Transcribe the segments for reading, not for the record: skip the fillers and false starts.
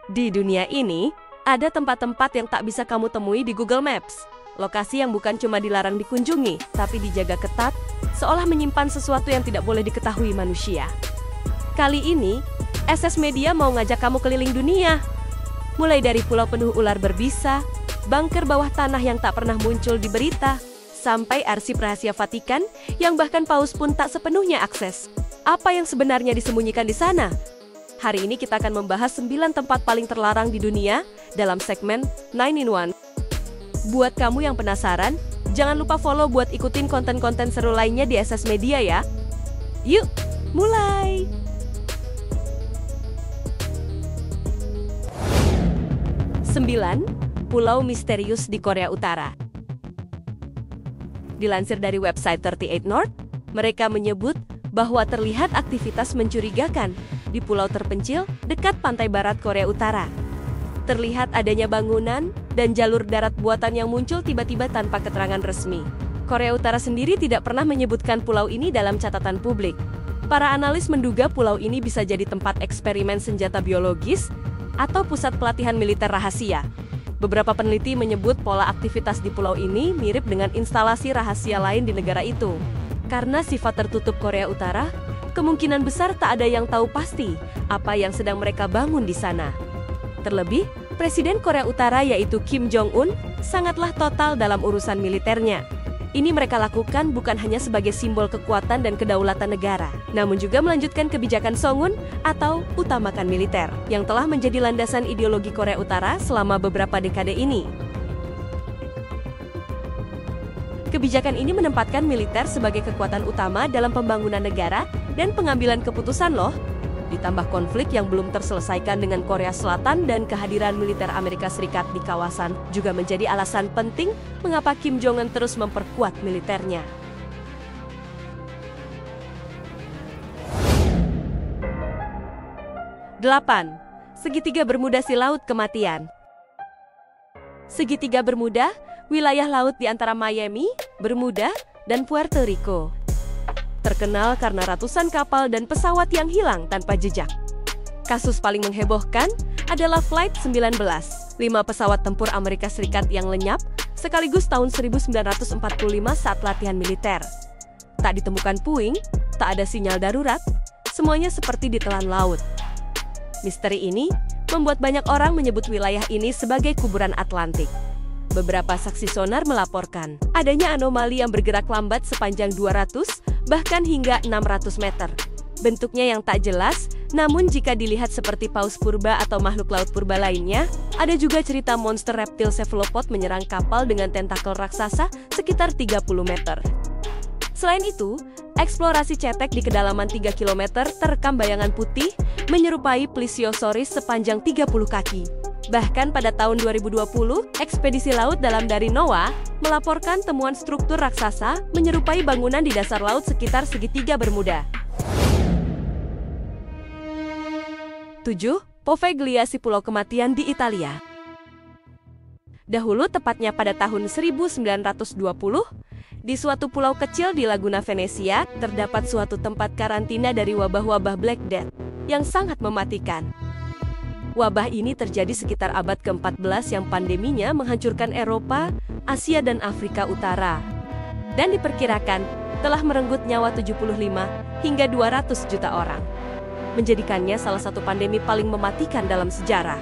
Di dunia ini, ada tempat-tempat yang tak bisa kamu temui di Google Maps. Lokasi yang bukan cuma dilarang dikunjungi, tapi dijaga ketat, seolah menyimpan sesuatu yang tidak boleh diketahui manusia. Kali ini, SS Media mau ngajak kamu keliling dunia. Mulai dari pulau penuh ular berbisa, bunker bawah tanah yang tak pernah muncul di berita, sampai arsip rahasia Vatikan yang bahkan Paus pun tak sepenuhnya akses. Apa yang sebenarnya disembunyikan di sana? Hari ini kita akan membahas 9 tempat paling terlarang di dunia dalam segmen 9 in 1. Buat kamu yang penasaran, jangan lupa follow buat ikutin konten-konten seru lainnya di SS Media ya. Yuk, mulai! Sembilan, Pulau Misterius di Korea Utara. Dilansir dari website 38 North, mereka menyebut bahwa terlihat aktivitas mencurigakan di pulau terpencil dekat pantai barat Korea Utara. Terlihat adanya bangunan dan jalur darat buatan yang muncul tiba-tiba tanpa keterangan resmi. Korea Utara sendiri tidak pernah menyebutkan pulau ini dalam catatan publik. Para analis menduga pulau ini bisa jadi tempat eksperimen senjata biologis atau pusat pelatihan militer rahasia. Beberapa peneliti menyebut pola aktivitas di pulau ini mirip dengan instalasi rahasia lain di negara itu. Karena sifat tertutup Korea Utara, kemungkinan besar tak ada yang tahu pasti apa yang sedang mereka bangun di sana. Terlebih, Presiden Korea Utara yaitu Kim Jong-un sangatlah total dalam urusan militernya. Ini mereka lakukan bukan hanya sebagai simbol kekuatan dan kedaulatan negara, namun juga melanjutkan kebijakan Songun atau utamakan militer, yang telah menjadi landasan ideologi Korea Utara selama beberapa dekade ini. Kebijakan ini menempatkan militer sebagai kekuatan utama dalam pembangunan negara dan pengambilan keputusan loh. Ditambah konflik yang belum terselesaikan dengan Korea Selatan dan kehadiran militer Amerika Serikat di kawasan juga menjadi alasan penting mengapa Kim Jong-un terus memperkuat militernya. Delapan, Segitiga Bermuda si Laut Kematian. Segitiga Bermuda, wilayah laut di antara Miami, Bermuda, dan Puerto Rico. Terkenal karena ratusan kapal dan pesawat yang hilang tanpa jejak. Kasus paling menghebohkan adalah Flight 19, 5 pesawat tempur Amerika Serikat yang lenyap sekaligus tahun 1945 saat latihan militer. Tak ditemukan puing, tak ada sinyal darurat, semuanya seperti ditelan laut. Misteri ini membuat banyak orang menyebut wilayah ini sebagai kuburan Atlantik. Beberapa saksi sonar melaporkan adanya anomali yang bergerak lambat sepanjang 200 bahkan hingga 600 meter. Bentuknya yang tak jelas, namun jika dilihat seperti paus purba atau makhluk laut purba lainnya, ada juga cerita monster reptil cephalopod menyerang kapal dengan tentakel raksasa sekitar 30 meter. Selain itu, eksplorasi cetek di kedalaman 3 km terekam bayangan putih menyerupai plesiosaurus sepanjang 30 kaki. Bahkan pada tahun 2020, ekspedisi laut dalam dari NOAA melaporkan temuan struktur raksasa menyerupai bangunan di dasar laut sekitar segitiga Bermuda. 7. Poveglia si Pulau Kematian di Italia. Dahulu, tepatnya pada tahun 1920, di suatu pulau kecil di Laguna Venezia, terdapat suatu tempat karantina dari wabah-wabah Black Death yang sangat mematikan. Wabah ini terjadi sekitar abad ke-14 yang pandeminya menghancurkan Eropa, Asia dan Afrika Utara. Dan diperkirakan telah merenggut nyawa 75 hingga 200 juta orang. Menjadikannya salah satu pandemi paling mematikan dalam sejarah.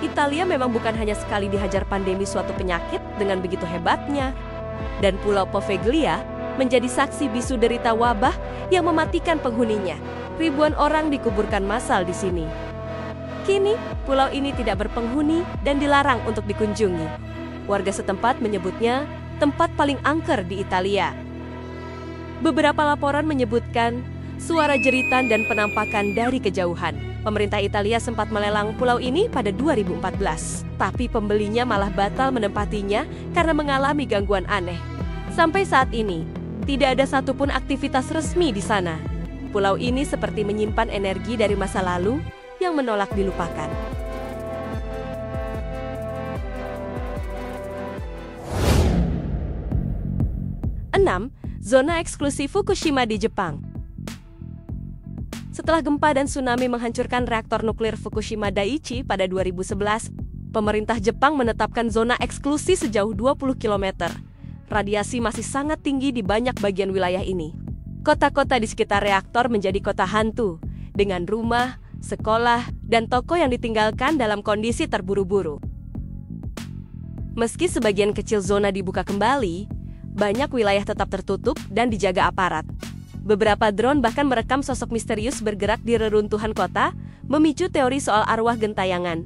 Italia memang bukan hanya sekali dihajar pandemi suatu penyakit dengan begitu hebatnya. Dan Pulau Poveglia menjadi saksi bisu derita wabah yang mematikan penghuninya. Ribuan orang dikuburkan massal di sini. Kini, pulau ini tidak berpenghuni dan dilarang untuk dikunjungi. Warga setempat menyebutnya tempat paling angker di Italia. Beberapa laporan menyebutkan suara jeritan dan penampakan dari kejauhan. Pemerintah Italia sempat melelang pulau ini pada 2014, tapi pembelinya malah batal menempatinya karena mengalami gangguan aneh. Sampai saat ini, tidak ada satupun aktivitas resmi di sana. Pulau ini seperti menyimpan energi dari masa lalu yang menolak dilupakan. 6. Zona eksklusif Fukushima di Jepang. Setelah gempa dan tsunami menghancurkan reaktor nuklir Fukushima Daiichi pada 2011, pemerintah Jepang menetapkan zona eksklusi sejauh 20 km. Radiasi masih sangat tinggi di banyak bagian wilayah ini. Kota-kota di sekitar reaktor menjadi kota hantu, dengan rumah, sekolah, dan toko yang ditinggalkan dalam kondisi terburu-buru. Meski sebagian kecil zona dibuka kembali, banyak wilayah tetap tertutup dan dijaga aparat. Beberapa drone bahkan merekam sosok misterius bergerak di reruntuhan kota, memicu teori soal arwah gentayangan.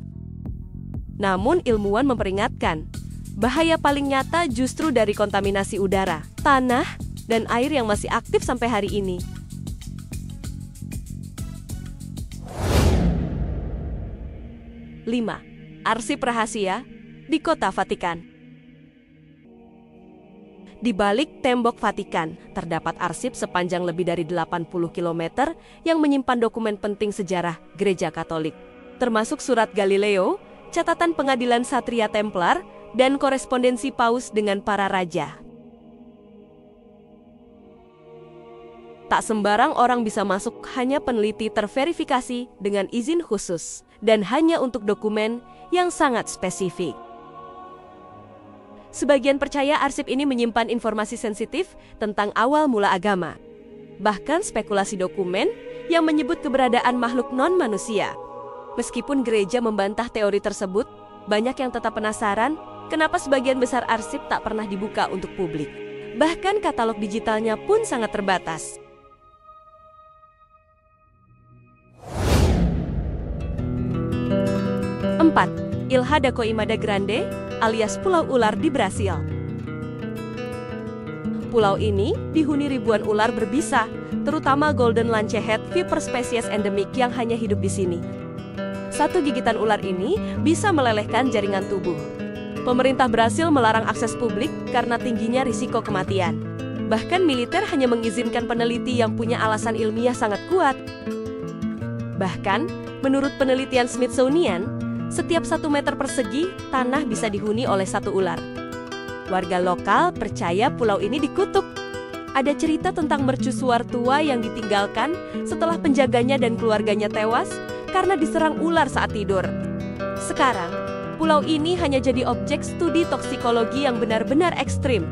Namun ilmuwan memperingatkan, bahaya paling nyata justru dari kontaminasi udara, tanah, dan air yang masih aktif sampai hari ini. Lima, arsip rahasia di Kota Vatikan. Di balik tembok Vatikan, terdapat arsip sepanjang lebih dari 80 km yang menyimpan dokumen penting sejarah Gereja Katolik, termasuk surat Galileo, catatan pengadilan Satria Templar, dan korespondensi Paus dengan para raja. Tak sembarang orang bisa masuk, hanya peneliti terverifikasi dengan izin khusus, dan hanya untuk dokumen yang sangat spesifik. Sebagian percaya arsip ini menyimpan informasi sensitif tentang awal mula agama. Bahkan spekulasi dokumen yang menyebut keberadaan makhluk non-manusia. Meskipun gereja membantah teori tersebut, banyak yang tetap penasaran kenapa sebagian besar arsip tak pernah dibuka untuk publik. Bahkan katalog digitalnya pun sangat terbatas. Empat, Ilha da Coimada Grande alias Pulau Ular di Brasil. Pulau ini dihuni ribuan ular berbisa, terutama Golden Lancehead Viper spesies endemik yang hanya hidup di sini. Satu gigitan ular ini bisa melelehkan jaringan tubuh. Pemerintah Brasil melarang akses publik karena tingginya risiko kematian. Bahkan militer hanya mengizinkan peneliti yang punya alasan ilmiah sangat kuat. Bahkan, menurut penelitian Smithsonian, setiap 1 meter persegi, tanah bisa dihuni oleh satu ular. Warga lokal percaya pulau ini dikutuk. Ada cerita tentang mercusuar tua yang ditinggalkan setelah penjaganya dan keluarganya tewas karena diserang ular saat tidur. Sekarang, pulau ini hanya jadi objek studi toksikologi yang benar-benar ekstrim.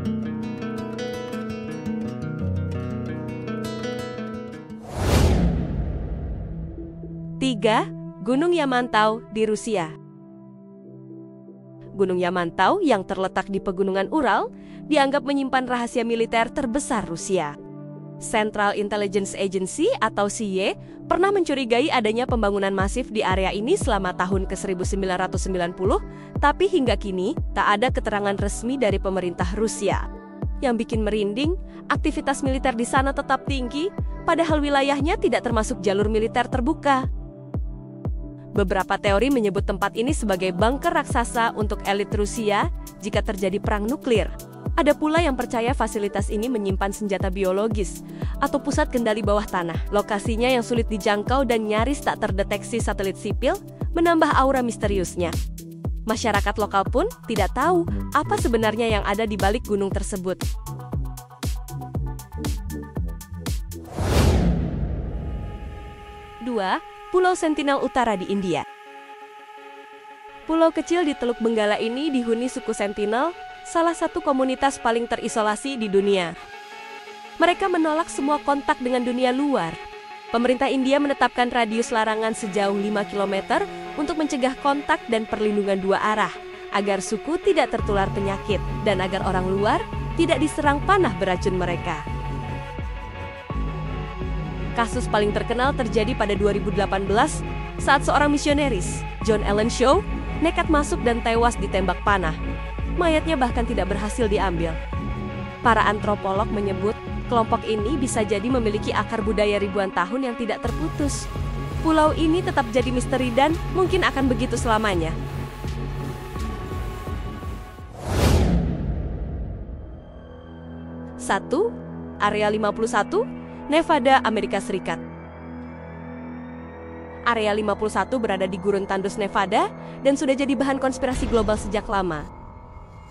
Tiga, Gunung Yamantau di Rusia. Gunung Yamantau yang terletak di pegunungan Ural dianggap menyimpan rahasia militer terbesar Rusia. Central Intelligence Agency atau CIA pernah mencurigai adanya pembangunan masif di area ini selama tahun ke-1990, tapi hingga kini tak ada keterangan resmi dari pemerintah Rusia. Yang bikin merinding, aktivitas militer di sana tetap tinggi, padahal wilayahnya tidak termasuk jalur militer terbuka. Beberapa teori menyebut tempat ini sebagai bunker raksasa untuk elit Rusia jika terjadi perang nuklir. Ada pula yang percaya fasilitas ini menyimpan senjata biologis atau pusat kendali bawah tanah. Lokasinya yang sulit dijangkau dan nyaris tak terdeteksi satelit sipil menambah aura misteriusnya. Masyarakat lokal pun tidak tahu apa sebenarnya yang ada di balik gunung tersebut. Dua, Pulau Sentinel Utara di India. Pulau kecil di Teluk Benggala ini dihuni suku Sentinel, salah satu komunitas paling terisolasi di dunia. Mereka menolak semua kontak dengan dunia luar. Pemerintah India menetapkan radius larangan sejauh 5 km untuk mencegah kontak dan perlindungan dua arah, agar suku tidak tertular penyakit dan agar orang luar tidak diserang panah beracun mereka. Kasus paling terkenal terjadi pada 2018 saat seorang misionaris, John Allen Shaw, nekat masuk dan tewas ditembak panah. Mayatnya bahkan tidak berhasil diambil. Para antropolog menyebut kelompok ini bisa jadi memiliki akar budaya ribuan tahun yang tidak terputus. Pulau ini tetap jadi misteri dan mungkin akan begitu selamanya. Satu, Area 51, Nevada, Amerika Serikat. Area 51 berada di Gurun Tandus, Nevada, dan sudah jadi bahan konspirasi global sejak lama.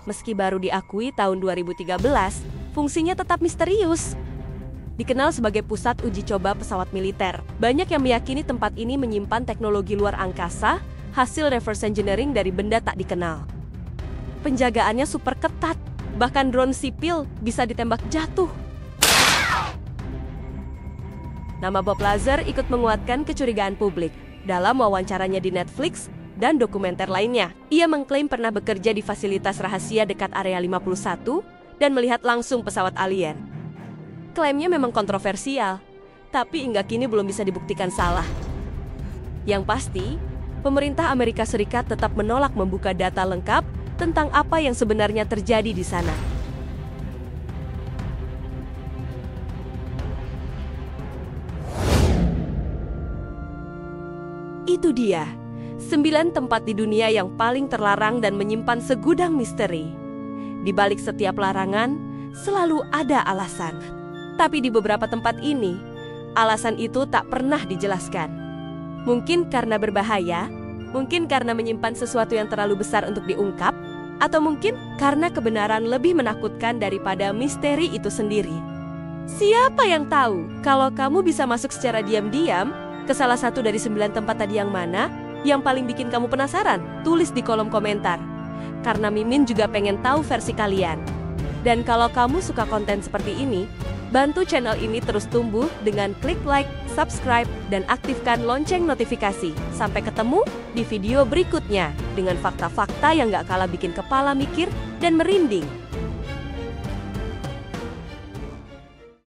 Meski baru diakui tahun 2013, fungsinya tetap misterius. dikenal sebagai pusat uji coba pesawat militer. Banyak yang meyakini tempat ini menyimpan teknologi luar angkasa, hasil reverse engineering dari benda tak dikenal. Penjagaannya super ketat, bahkan drone sipil bisa ditembak jatuh. Nama Bob Lazar ikut menguatkan kecurigaan publik. Dalam wawancaranya di Netflix dan dokumenter lainnya, ia mengklaim pernah bekerja di fasilitas rahasia dekat Area 51 dan melihat langsung pesawat alien. Klaimnya memang kontroversial, tapi hingga kini belum bisa dibuktikan salah. Yang pasti, pemerintah Amerika Serikat tetap menolak membuka data lengkap tentang apa yang sebenarnya terjadi di sana. Itu dia, 9 tempat di dunia yang paling terlarang dan menyimpan segudang misteri. Di balik setiap larangan, selalu ada alasan. Tapi di beberapa tempat ini, alasan itu tak pernah dijelaskan. Mungkin karena berbahaya, mungkin karena menyimpan sesuatu yang terlalu besar untuk diungkap, atau mungkin karena kebenaran lebih menakutkan daripada misteri itu sendiri. Siapa yang tahu kalau kamu bisa masuk secara diam-diam ke salah satu dari 9 tempat tadi yang mana yang paling bikin kamu penasaran? Tulis di kolom komentar. Karena Mimin juga pengen tahu versi kalian. Dan kalau kamu suka konten seperti ini, bantu channel ini terus tumbuh dengan klik like, subscribe, dan aktifkan lonceng notifikasi. Sampai ketemu di video berikutnya dengan fakta-fakta yang gak kalah bikin kepala mikir dan merinding.